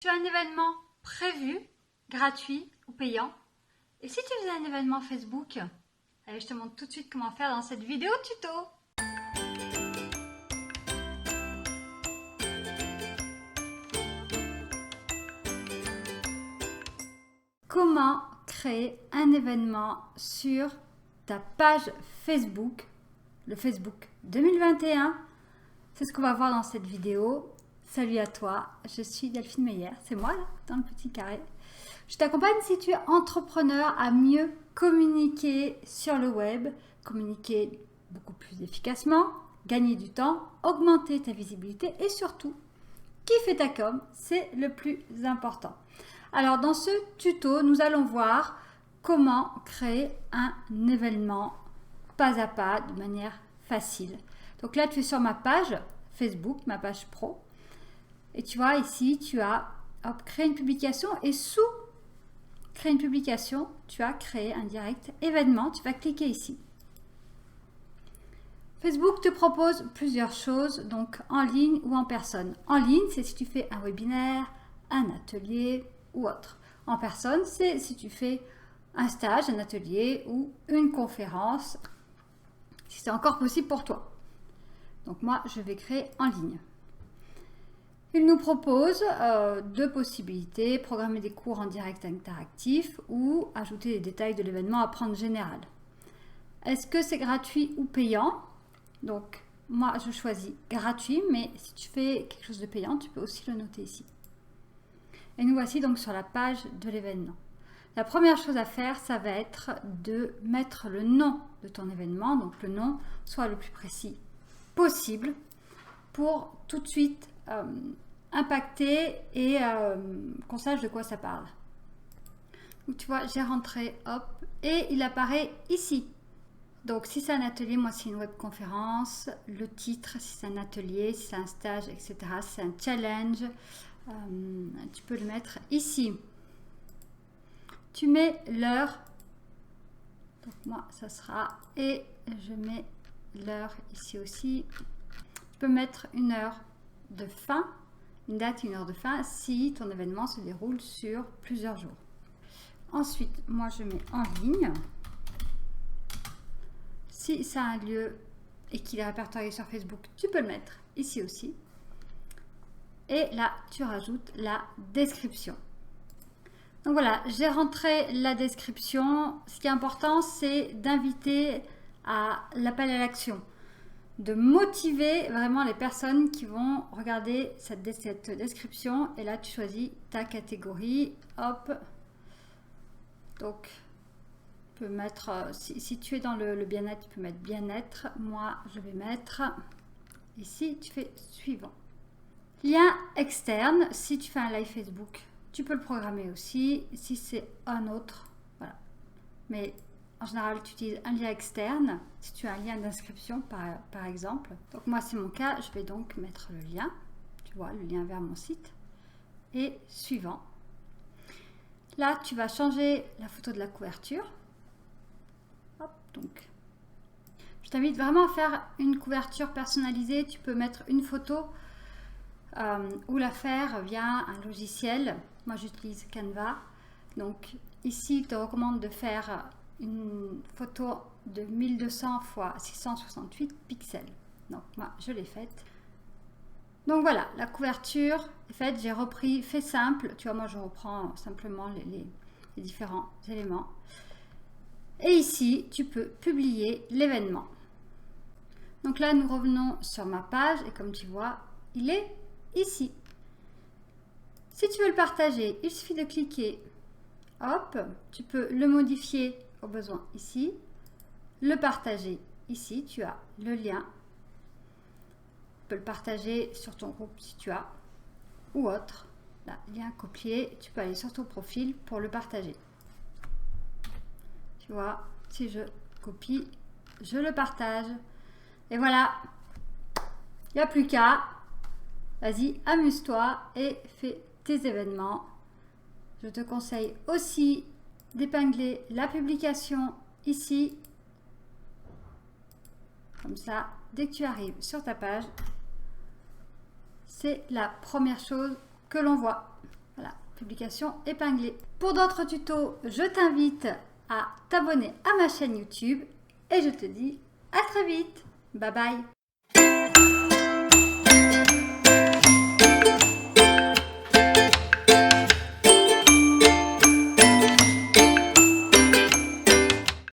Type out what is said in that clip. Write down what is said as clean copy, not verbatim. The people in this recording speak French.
Tu as un événement prévu, gratuit ou payant. Et si tu faisais un événement Facebook? Allez, je te montre tout de suite comment faire dans cette vidéo tuto. Comment créer un événement sur ta page Facebook, le Facebook 2021. C'est ce qu'on va voir dans cette vidéo. Salut à toi, je suis Delphine Meyer, c'est moi là, dans le petit carré. Je t'accompagne si tu es entrepreneur à mieux communiquer sur le web, communiquer beaucoup plus efficacement, gagner du temps, augmenter ta visibilité et surtout, kiffer ta com, c'est le plus important. Alors dans ce tuto, nous allons voir comment créer un événement pas à pas, de manière facile. Donc là, tu es sur ma page Facebook, ma page pro. Et tu vois ici, tu as créé une publication et sous créer une publication, tu as créé un direct événement. Tu vas cliquer ici. Facebook te propose plusieurs choses, donc en ligne ou en personne. En ligne, c'est si tu fais un webinaire, un atelier ou autre. En personne, c'est si tu fais un stage, un atelier ou une conférence, si c'est encore possible pour toi. Donc moi, je vais créer en ligne. Il nous propose deux possibilités, programmer des cours en direct interactif ou ajouter des détails de l'événement à prendre général. Est-ce que c'est gratuit ou payant? Donc, moi, je choisis gratuit, mais si tu fais quelque chose de payant, tu peux aussi le noter ici. Et nous voici donc sur la page de l'événement. La première chose à faire, ça va être de mettre le nom de ton événement, donc le nom soit le plus précis possible pour tout de suite impacter et qu'on sache de quoi ça parle. Donc tu vois, j'ai rentré, hop, et il apparaît ici. Donc si c'est un atelier, moi c'est une webconférence, le titre, si c'est un atelier, si c'est un stage, etc. Si c'est un challenge, tu peux le mettre ici. Tu mets l'heure, donc moi ça sera, et je mets l'heure ici aussi. Tu peux mettre une heure de fin, une date et une heure de fin si ton événement se déroule sur plusieurs jours. Ensuite, moi je mets en ligne. Si ça a un lieu et qu'il est répertorié sur Facebook, tu peux le mettre ici aussi. Et là, tu rajoutes la description. Donc voilà, j'ai rentré la description. Ce qui est important, c'est d'inviter à l'appel à l'action, de motiver vraiment les personnes qui vont regarder cette description. Et là, tu choisis ta catégorie. Hop. Donc, tu peux mettre, si tu es dans le bien-être, tu peux mettre bien-être. Moi, je vais mettre ici, tu fais suivant. Lien externe, si tu fais un live Facebook, tu peux le programmer aussi. Si c'est un autre, voilà. Mais en général, tu utilises un lien externe si tu as un lien d'inscription par exemple. Donc moi, c'est mon cas, je vais donc mettre le lien, tu vois, le lien vers mon site. Et suivant. Là, tu vas changer la photo de la couverture. Hop, donc. Je t'invite vraiment à faire une couverture personnalisée. Tu peux mettre une photo ou la faire via un logiciel. Moi, j'utilise Canva. Donc ici, il te recommande de faire une photo de 1200 x 668 pixels. Donc moi je l'ai faite. Donc voilà, la couverture est faite, j'ai repris fait simple. Tu vois, moi je reprends simplement les différents éléments. Et ici, tu peux publier l'événement. Donc là, nous revenons sur ma page et comme tu vois, il est ici. Si tu veux le partager, il suffit de cliquer. Hop, tu peux le modifier au besoin ici, le partager ici, tu as le lien, tu peux le partager sur ton groupe si tu as, ou autre, là, lien copié, tu peux aller sur ton profil pour le partager. Tu vois, si je copie, je le partage, et voilà, il n'y a plus qu'à, vas-y, amuse-toi et fais tes événements. Je te conseille aussi d'épingler la publication ici. Comme ça, dès que tu arrives sur ta page, c'est la première chose que l'on voit. publication épinglée. Pour d'autres tutos, je t'invite à t'abonner à ma chaîne YouTube et je te dis à très vite. Bye bye.